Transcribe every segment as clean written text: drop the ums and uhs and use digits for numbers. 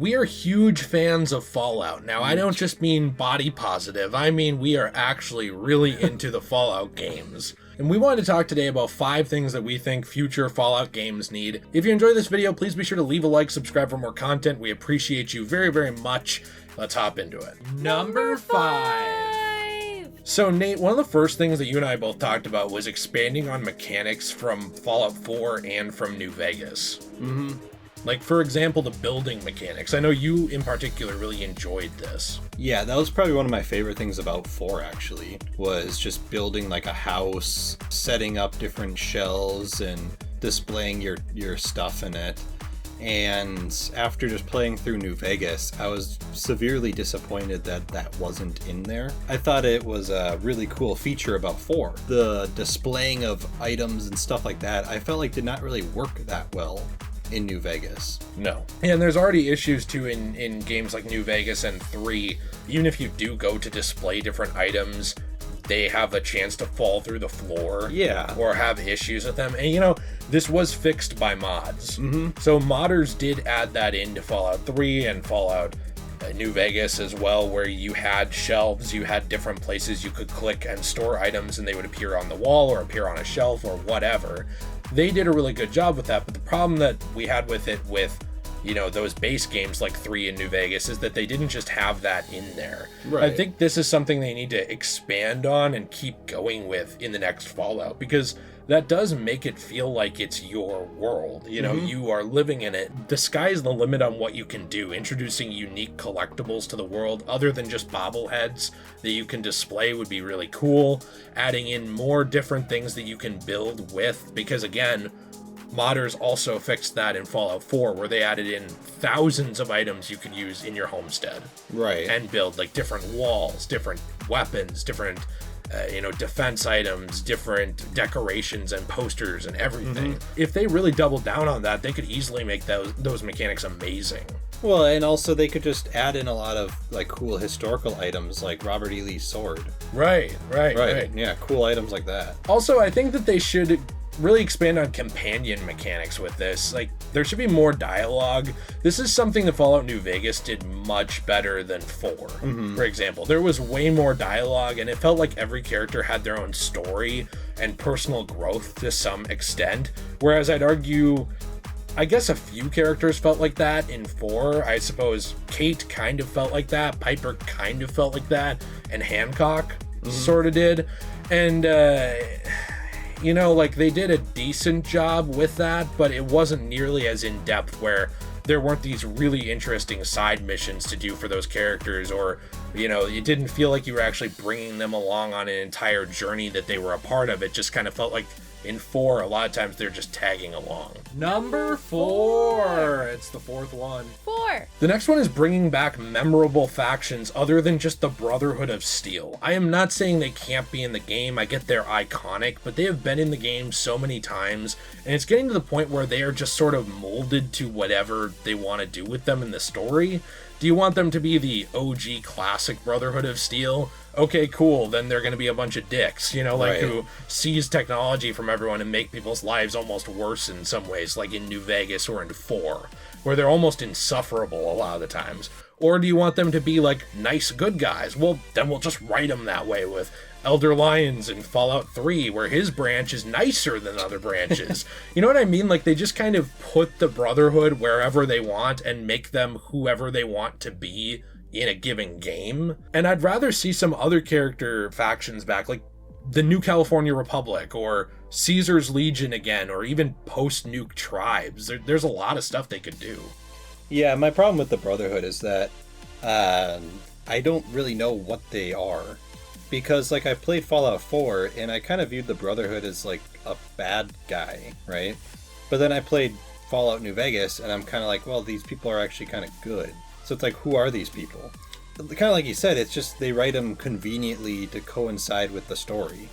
we are huge fans of Fallout. Now, I don't just mean body positive. I mean we are actually really into the Fallout games. And we wanted to talk today about 5 things that we think future Fallout games need. If you enjoyed this video, please be sure to leave a like, subscribe for more content. We appreciate you very, very much. Let's hop into it. Number 5. So Nate, one of the first things that you and I both talked about was expanding on mechanics from Fallout 4 and from New Vegas. Mm-hmm. Like, for example, the building mechanics. I know you in particular really enjoyed this. Yeah, that was probably one of my favorite things about 4, actually, was just building like a house, setting up different shells and displaying your stuff in it. And after just playing through New Vegas, I was severely disappointed that that wasn't in there. I thought it was a really cool feature about 4. The displaying of items and stuff like that, I felt like did not really work that well in New Vegas. No. And there's already issues too in games like New Vegas and 3. Even if you do go to display different items, they have a chance to fall through the floor. Yeah. Or have issues with them. And you know, this was fixed by mods. Mm-hmm. So modders did add that into Fallout 3 and Fallout New Vegas as well, where you had shelves, you had different places you could click and store items and they would appear on the wall or appear on a shelf or whatever. They did a really good job with that, but the problem that we had with it with, you know, those base games like 3 in New Vegas is that they didn't just have that in there. Right. I think this is something they need to expand on and keep going with in the next Fallout, because that does make it feel like it's your world. You know, you are living in it. The sky's the limit on what you can do. Introducing unique collectibles to the world other than just bobbleheads that you can display would be really cool. Adding in more different things that you can build with, because again, modders also fixed that in Fallout 4, where they added in thousands of items you could use in your homestead. Right. And build like different walls, different weapons, different defense items, different decorations and posters and everything. If they really doubled down on that, they could easily make those mechanics amazing. Well, and also they could just add in a lot of like cool historical items like Robert E. Lee's sword. Right. Yeah, cool items like that. Also, I think that they should really expand on companion mechanics with this. Like, there should be more dialogue. This is something that Fallout New Vegas did much better than 4. For example, there was way more dialogue and it felt like every character had their own story and personal growth to some extent. Whereas I'd argue, I guess a few characters felt like that in 4. I suppose Kate kind of felt like that, Piper kind of felt like that, and Hancock sort of did. And, you know, like, they did a decent job with that, but it wasn't nearly as in-depth, where there weren't these really interesting side missions to do for those characters, or, you know, it didn't feel like you were actually bringing them along on an entire journey that they were a part of. It just kind of felt like in 4, a lot of times they're just tagging along. Number 4. It's the 4th one. 4. The next one is bringing back memorable factions other than just the Brotherhood of Steel. I am not saying they can't be in the game. I get they're iconic, but they have been in the game so many times, and it's getting to the point where they are just sort of molded to whatever they want to do with them in the story. Do you want them to be the OG classic Brotherhood of Steel? Okay, cool, then they're going to be a bunch of dicks, you know, like, who seize technology from everyone and make people's lives almost worse in some ways, like in New Vegas or in 4, where they're almost insufferable a lot of the times. Or do you want them to be, like, nice good guys? Well, then we'll just write them that way with Elder Lyons in Fallout 3, where his branch is nicer than other branches. You know what I mean? Like, they just kind of put the Brotherhood wherever they want and make them whoever they want to be in a given game. And I'd rather see some other character factions back, like the New California Republic or Caesar's Legion again, or even post-nuke tribes. There's a lot of stuff they could do. Yeah, my problem with the Brotherhood is that I don't really know what they are. Because, like, I played Fallout 4, and I kind of viewed the Brotherhood as, like, a bad guy, right? But then I played Fallout New Vegas, and I'm kind of like, well, these people are actually kind of good. So it's like, who are these people? Kind of like you said, it's just they write them conveniently to coincide with the story.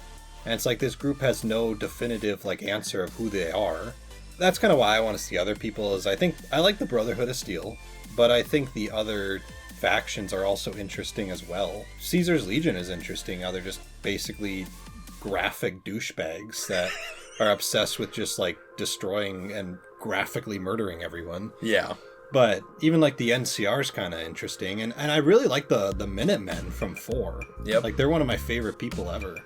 And it's like this group has no definitive, like, answer of who they are. That's kind of why I want to see other people, is I think I like the Brotherhood of Steel, but I think the other factions are also interesting as well. Caesar's Legion is interesting, how they're just basically graphic douchebags that are obsessed with just, like, destroying and graphically murdering everyone. Yeah. But even like the NCR is kind of interesting, and I really like the Minutemen from 4. Yep. Like they're one of my favorite people ever.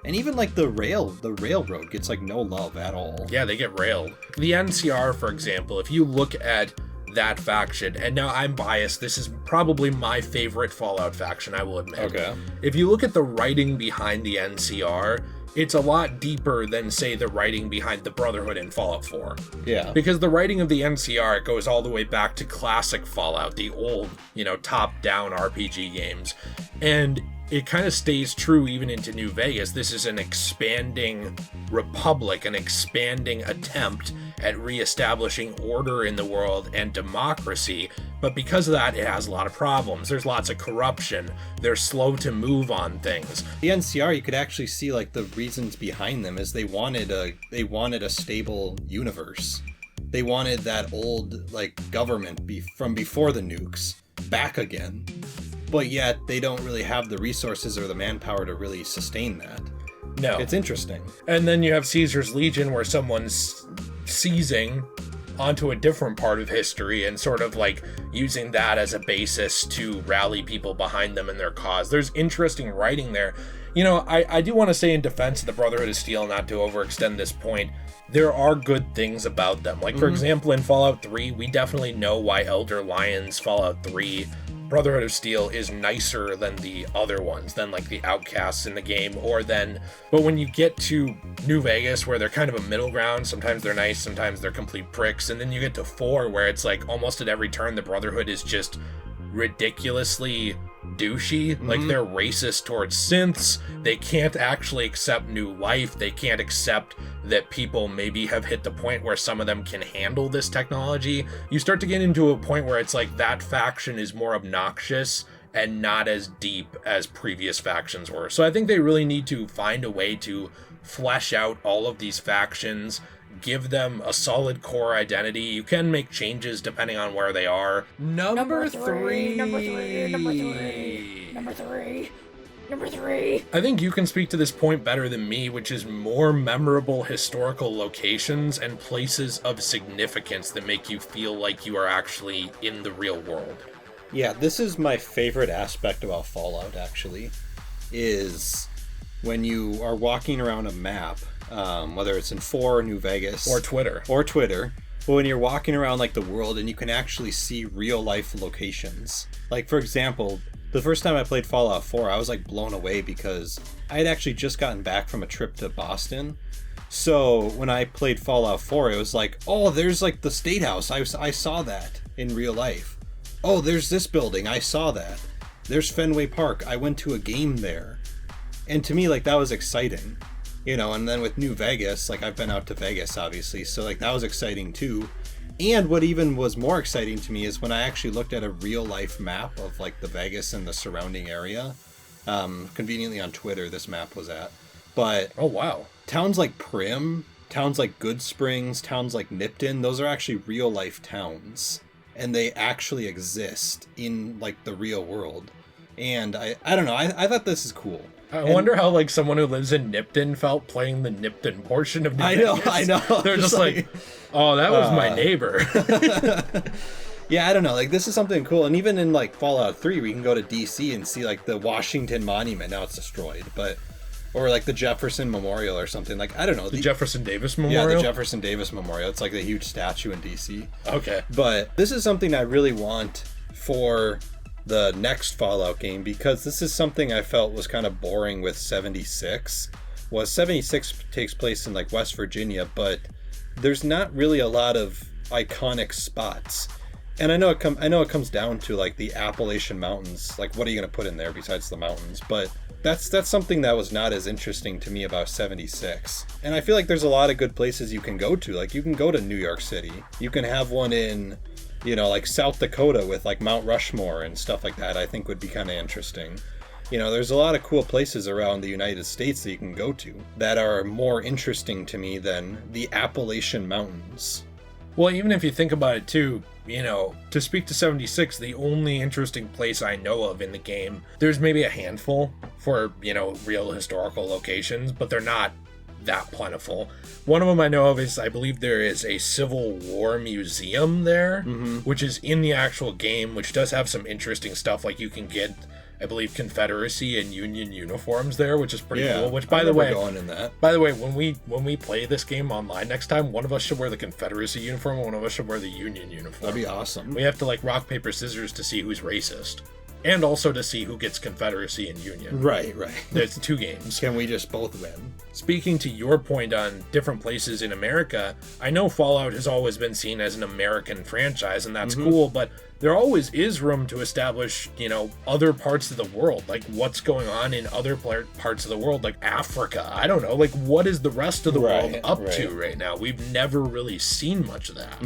And even like the railroad gets like no love at all. Yeah, they get railed. The NCR, for example, if you look at that faction, and now I'm biased, this is probably my favorite Fallout faction, I will admit. Okay. If you look at the writing behind the NCR, it's a lot deeper than, say, the writing behind the Brotherhood in Fallout 4. Yeah. Because the writing of the NCR goes all the way back to classic Fallout, the old, top-down RPG games. And it kind of stays true even into New Vegas. This is an expanding republic, an expanding attempt at reestablishing order in the world and democracy. But because of that, it has a lot of problems. There's lots of corruption. They're slow to move on things. The NCR, you could actually see like the reasons behind them is they wanted a stable universe. They wanted that old like government from before the nukes back again. But yet they don't really have the resources or the manpower to really sustain that. No. It's interesting. And then you have Caesar's Legion, where someone's seizing onto a different part of history and sort of like using that as a basis to rally people behind them and their cause. There's interesting writing there. I do want to say in defense of the Brotherhood of Steel, not to overextend this point, there are good things about them. Like, for example, in Fallout 3, we definitely know why Elder Lion's Fallout 3 Brotherhood of Steel is nicer than the other ones, than like the outcasts in the game, but when you get to New Vegas, where they're kind of a middle ground, sometimes they're nice, sometimes they're complete pricks, and then you get to 4, where it's like almost at every turn the Brotherhood is just ridiculously douchey. Like, they're racist towards synths. They can't actually accept new life. They can't accept that people maybe have hit the point where some of them can handle this technology. You start to get into a point where it's like that faction is more obnoxious and not as deep as previous factions were. So I think they really need to find a way to flesh out all of these factions, give them a solid core identity. You can make changes depending on where they are. Number three. I think you can speak to this point better than me, which is more memorable historical locations and places of significance that make you feel like you are actually in the real world. Yeah, this is my favorite aspect about Fallout, actually, is when you are walking around a map, whether it's in 4 or New Vegas. Or Twitter. But when you're walking around like the world and you can actually see real life locations. Like, for example, the first time I played Fallout 4, I was like blown away because I had actually just gotten back from a trip to Boston. So when I played Fallout 4, it was like, oh, there's like the State House. I saw that in real life. Oh, there's this building. I saw that. There's Fenway Park. I went to a game there. And to me, like, that was exciting. And then with New Vegas, like, I've been out to Vegas, obviously, so, like, that was exciting, too. And what even was more exciting to me is when I actually looked at a real-life map of, like, the Vegas and the surrounding area. Conveniently on Twitter, this map was at. But... oh, wow. Towns like Primm, towns like Good Springs, towns like Nipton, those are actually real-life towns. And they actually exist in, like, the real world. And I don't know, I thought this is cool. I wonder how, like, someone who lives in Nipton felt playing the Nipton portion of New Vegas. I know. They're just like, oh, that was my neighbor. Yeah, I don't know. Like, this is something cool. And even in, like, Fallout 3, we can go to DC and see, like, the Washington Monument. Now it's destroyed, but... or, like, the Jefferson Memorial or something. Like, I don't know. The Jefferson Davis Memorial? Yeah, the Jefferson Davis Memorial. It's, like, the huge statue in DC. Okay. But this is something I really want for the next Fallout game, because this is something I felt was kind of boring with 76. Was 76 takes place in like West Virginia, but there's not really a lot of iconic spots. And I know it comes down to like the Appalachian Mountains. Like, what are you going to put in there besides the mountains? But that's something that was not as interesting to me about 76. And I feel like there's a lot of good places you can go to. Like, you can go to New York City. You can have one in, like South Dakota with like Mount Rushmore and stuff like that. I think would be kind of interesting. There's a lot of cool places around the United States that you can go to that are more interesting to me than the Appalachian Mountains. Well, even if you think about it too, to speak to 76, the only interesting place I know of in the game, there's maybe a handful for, real historical locations, but they're not that plentiful. One of them I know of is, I believe there is a Civil War museum there, which is in the actual game, which does have some interesting stuff. Like you can get, I believe, Confederacy and Union uniforms there, which is pretty cool. Which, by the way, when we play this game online next time, one of us should wear the Confederacy uniform, and one of us should wear the Union uniform. That'd be awesome. We have to like rock, paper, scissors to see who's racist. And also to see who gets Confederacy and Union. Right. There's 2 games. Can we just both win? Speaking to your point on different places in America, I know Fallout has always been seen as an American franchise, and that's cool, but there always is room to establish, other parts of the world, like what's going on in other parts of the world, like Africa. I don't know, like what is the rest of the world up to right now? We've never really seen much of that.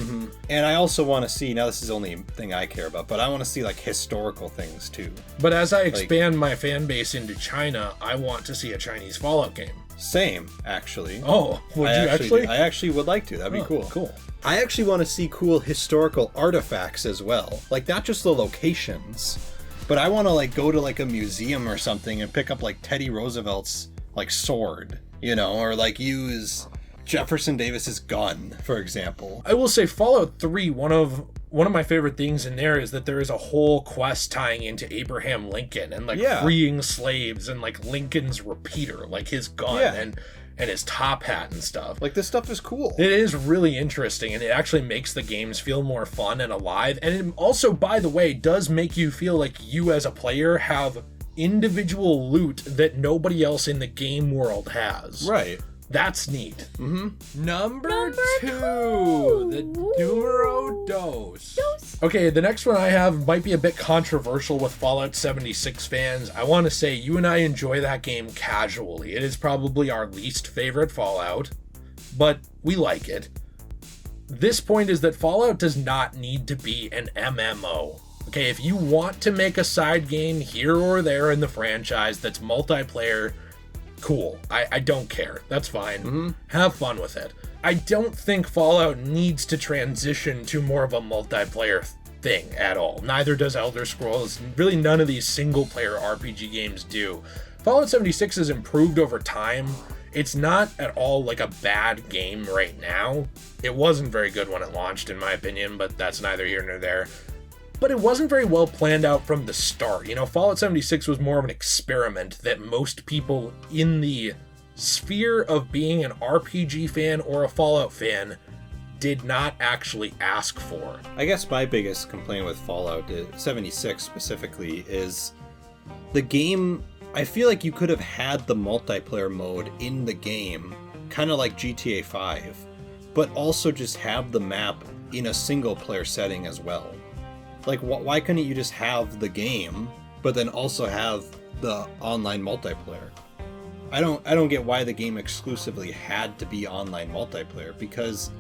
And I also want to see, now this is the only thing I care about, but I want to see like historical things too. But as I expand my fan base into China, I want to see a Chinese Fallout game. Same, actually. Oh, would you actually? I actually would like to. That'd be cool. Cool. I actually want to see cool historical artifacts as well. Like, not just the locations, but I want to, like, go to, like, a museum or something and pick up, like, Teddy Roosevelt's, like, sword, or, like, use Jefferson Davis's gun, for example. I will say Fallout 3, one of my favorite things in there is that there is a whole quest tying into Abraham Lincoln and like freeing slaves and like Lincoln's repeater, like his gun and his top hat and stuff. Like, this stuff is cool. It is really interesting, and it actually makes the games feel more fun and alive. And it also, by the way, does make you feel like you as a player have individual loot that nobody else in the game world has. Right. That's neat. Number two, the numero dos. Okay, the next one I have might be a bit controversial with Fallout 76 fans. I want to say you and I enjoy that game casually. It is probably our least favorite Fallout, but we like it. This point is that Fallout does not need to be an MMO. Okay, if you want to make a side game here or there in the franchise that's multiplayer, cool. I don't care. That's fine. Have fun with it. I don't think Fallout needs to transition to more of a multiplayer thing at all. Neither does Elder Scrolls. Really none of these single-player RPG games do. Fallout 76 has improved over time. It's not at all like a bad game right now. It wasn't very good when it launched, in my opinion, but that's neither here nor there. But it wasn't very well planned out from the start. Fallout 76 was more of an experiment that most people in the sphere of being an RPG fan or a Fallout fan did not actually ask for. I guess my biggest complaint with Fallout 76 specifically is the game. I feel like you could have had the multiplayer mode in the game, kind of like GTA 5, but also just have the map in a single player setting as well. Like, why couldn't you just have the game, but then also have the online multiplayer? I don't get why the game exclusively had to be online multiplayer, because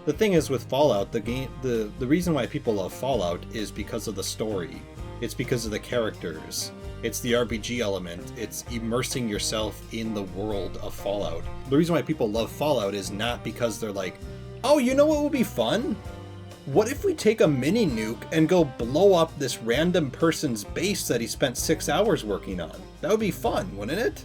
the thing is with Fallout, the reason why people love Fallout is because of the story. It's because of the characters. It's the RPG element. It's immersing yourself in the world of Fallout. The reason why people love Fallout is not because they're like, oh, you know what would be fun? What if we take a mini nuke and go blow up this random person's base that he spent 6 hours working on? That would be fun, wouldn't it?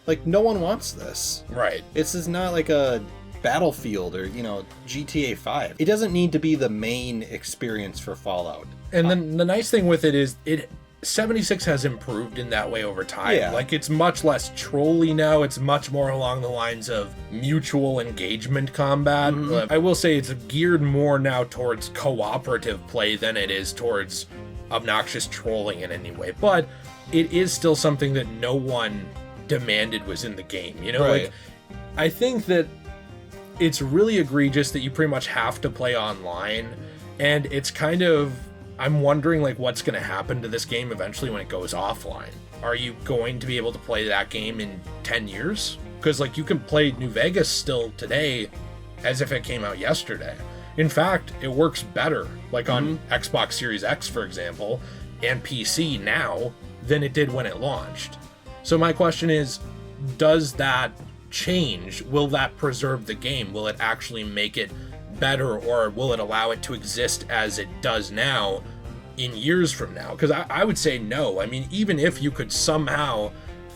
Like, no one wants this. Right. This is not like a Battlefield or, GTA 5. It doesn't need to be the main experience for Fallout. And then the nice thing with it is 76 has improved in that way over time. Yeah. Like, it's much less trolly now. It's much more along the lines of mutual engagement combat. I will say it's geared more now towards cooperative play than it is towards obnoxious trolling in any way. But it is still something that no one demanded was in the game. Right. Like, I think that it's really egregious that you pretty much have to play online, and it's kind of, I'm wondering like what's going to happen to this game eventually when it goes offline. Are you going to be able to play that game in 10 years? Because like you can play New Vegas still today as if it came out yesterday. In fact, it works better like on Xbox Series X, for example, and PC now than it did when it launched. So my question is, does that change? Will that preserve the game? Will it actually make it better, or will it allow it to exist as it does now in years from now? Because I would say no. I mean, even if you could somehow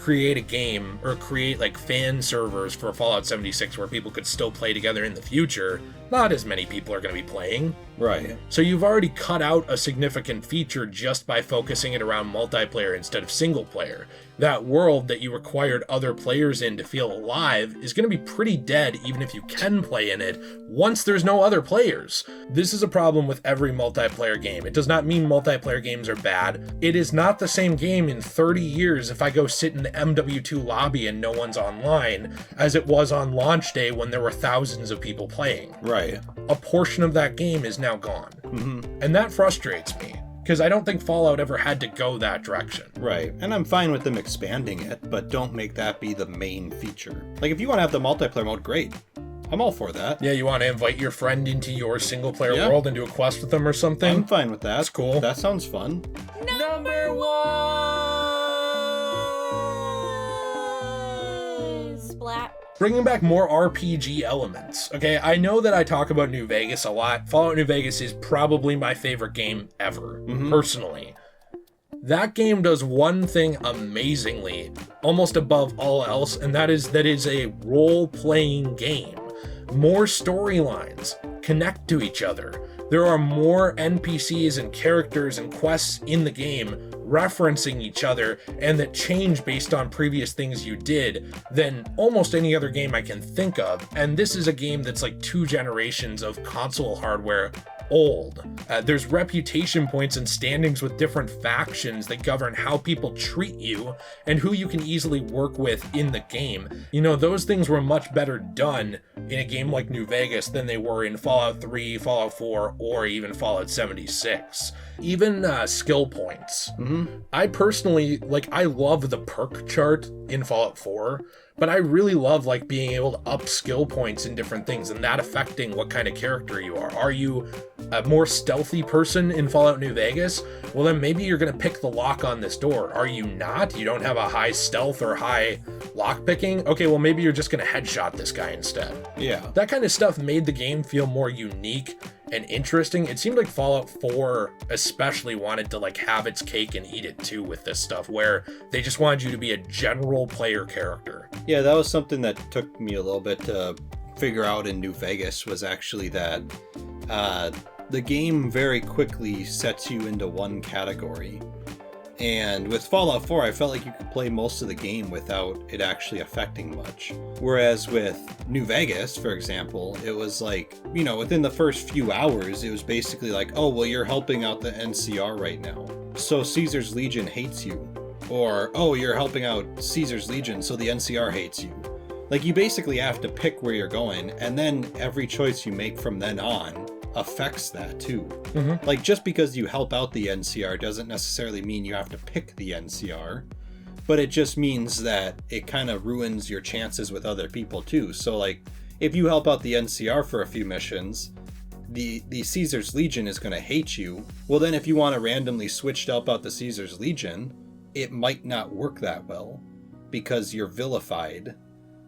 create a game or create like fan servers for Fallout 76 where people could still play together in the future, not as many people are going to be playing. Right. So you've already cut out a significant feature just by focusing it around multiplayer instead of single player. That world that you required other players in to feel alive is going to be pretty dead even if you can play in it once there's no other players. This is a problem with every multiplayer game. It does not mean multiplayer games are bad. It is not the same game in 30 years if I go sit in the MW2 lobby and no one's online as it was on launch day when there were thousands of people playing. Right. A portion of that game is now gone. And that frustrates me, because I don't think Fallout ever had to go that direction. Right. And I'm fine with them expanding it, but don't make that be the main feature. Like, if you want to have the multiplayer mode, great. I'm all for that. Yeah, you want to invite your friend into your single player world and do a quest with them or something? I'm fine with that. That's cool. That sounds fun. Number 1! Splat. Bringing back more RPG elements. Okay, I know that I talk about New Vegas a lot. Fallout New Vegas is probably my favorite game ever, personally. That game does one thing amazingly, almost above all else, and that is a role-playing game. More storylines connect to each other. There are more NPCs and characters and quests in the game referencing each other and that change based on previous things you did than almost any other game I can think of. And this is a game that's like 2 generations of console hardware old. There's reputation points and standings with different factions that govern how people treat you and who you can easily work with in the game. You know, those things were much better done in a game like New Vegas than they were in Fallout 3, Fallout 4, or even Fallout 76. Even skill points. I personally, I love the perk chart in Fallout 4, but I really love being able to up skill points in different things and that affecting what kind of character you are. Are you a more stealthy person in Fallout New Vegas? Well, then maybe you're going to pick the lock on this door. Are you not? You don't have a high stealth or high lock picking? Okay, well, maybe you're just going to headshot this guy instead. Yeah. That kind of stuff made the game feel more unique and interesting. It seemed like Fallout 4 especially wanted to have its cake and eat it too with this stuff, where they just wanted you to be a general player character. Yeah, that was something that took me a little bit to figure out in New Vegas, was actually that the game very quickly sets you into one category. And with Fallout 4, I felt like you could play most of the game without it actually affecting much. Whereas with New Vegas, for example, it was within the first few hours, it was basically oh, well, you're helping out the NCR right now, so Caesar's Legion hates you. Or, oh, you're helping out Caesar's Legion, so the NCR hates you. You basically have to pick where you're going, and then every choice you make from then on affects that too. Just because you help out the NCR doesn't necessarily mean you have to pick the NCR, but it just means that it kind of ruins your chances with other people too. So if you help out the NCR for a few missions, the Caesar's Legion is going to hate you. Well, then if you want to randomly switch to help out the Caesar's Legion, it might not work that well because you're vilified.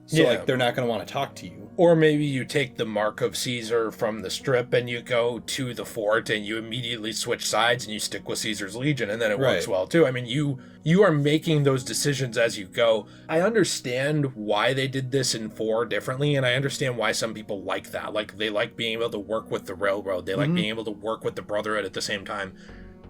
So they're not going to want to talk to you. Or maybe you take the Mark of Caesar from the strip and you go to the fort and you immediately switch sides and you stick with Caesar's Legion, and then it works well too. I mean, you are making those decisions as you go. I understand why they did this in 4 differently, and I understand why some people like that. They like being able to work with the Railroad. They like being able to work with the Brotherhood at the same time.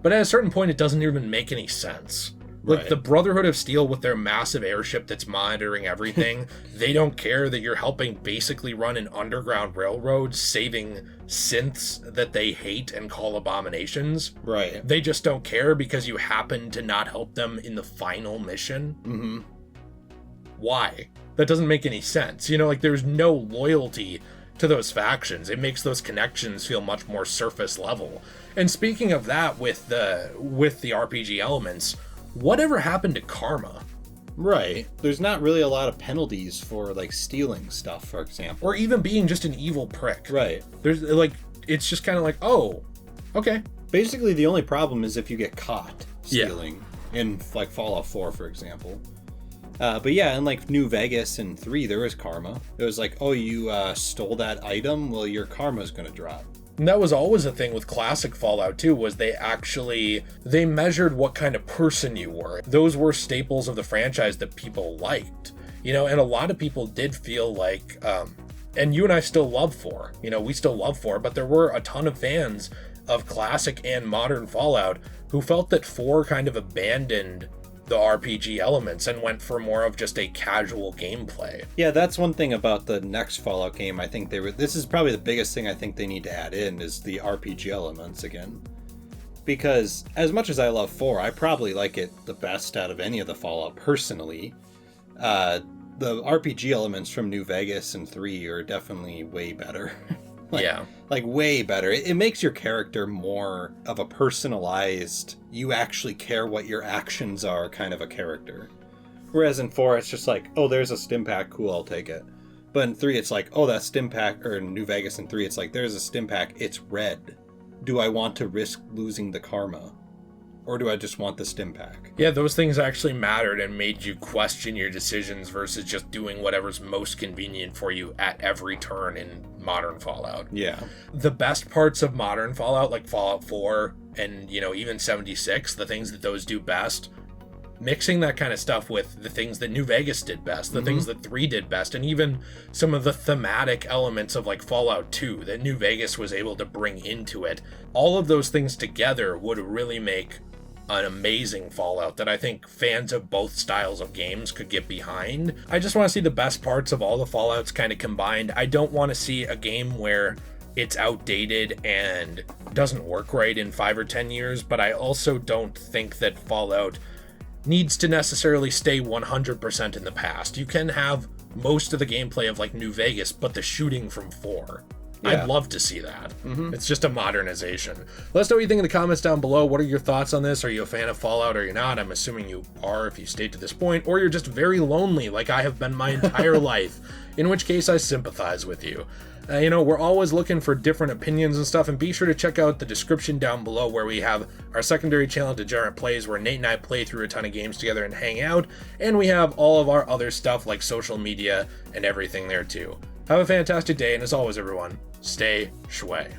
But at a certain point, it doesn't even make any sense. The Brotherhood of Steel with their massive airship that's monitoring everything, they don't care that you're helping basically run an underground railroad, saving synths that they hate and call abominations. Right. They just don't care because you happen to not help them in the final mission. Why? That doesn't make any sense. There's no loyalty to those factions. It makes those connections feel much more surface level. And speaking of that, with the RPG elements, whatever happened to karma? Right. There's not really a lot of penalties for stealing stuff, for example. Or even being just an evil prick. Right. There's it's just kind of oh, okay. Basically, the only problem is if you get caught stealing in Fallout 4, for example. But yeah, in New Vegas and 3, there was karma. It was oh, you stole that item, well, your karma's gonna drop. And that was always a thing with classic Fallout too, was they measured what kind of person you were. Those were staples of the franchise that people liked, and a lot of people did feel like, and you and I still love 4, we still love 4, but there were a ton of fans of classic and modern Fallout who felt that 4 kind of abandoned the RPG elements and went for more of just a casual gameplay. Yeah, that's one thing about the next Fallout game. I think this is probably the biggest thing I think they need to add in is the RPG elements again. Because as much as I love 4, I probably like it the best out of any of the Fallout personally. The RPG elements from New Vegas and 3 are definitely way better. Like way better. It makes your character more of a personalized, you actually care what your actions are kind of a character. Whereas in 4, it's just like, oh, there's a stim pack, cool, I'll take it. But in 3, it's like, oh, that stim pack, or in New Vegas in 3, it's like, there's a stim pack, it's red. Do I want to risk losing the karma? Or do I just want the stim pack? Yeah, those things actually mattered and made you question your decisions versus just doing whatever's most convenient for you at every turn in modern Fallout. Yeah. The best parts of modern Fallout, like Fallout 4 and, even 76, the things that those do best, mixing that kind of stuff with the things that New Vegas did best, the things that 3 did best, and even some of the thematic elements of like Fallout 2 that New Vegas was able to bring into it. All of those things together would really make an amazing Fallout that I think fans of both styles of games could get behind. I just want to see the best parts of all the Fallouts kind of combined. I don't want to see a game where it's outdated and doesn't work right in 5 or 10 years, but I also don't think that Fallout needs to necessarily stay 100% in the past. You can have most of the gameplay of like New Vegas, but the shooting from 4. Yeah. I'd love to see that. It's just a modernization. Let us know what you think in the comments down below. What are your thoughts on this? Are you a fan of Fallout or you're not? I'm assuming you are if you stayed to this point, or you're just very lonely like I have been my entire life, in which case I sympathize with you. We're always looking for different opinions and stuff, and be sure to check out the description down below where we have our secondary channel, Degenerate Plays, where Nate and I play through a ton of games together and hang out, and we have all of our other stuff like social media and everything there too. Have a fantastic day, and as always, everyone, stay shway.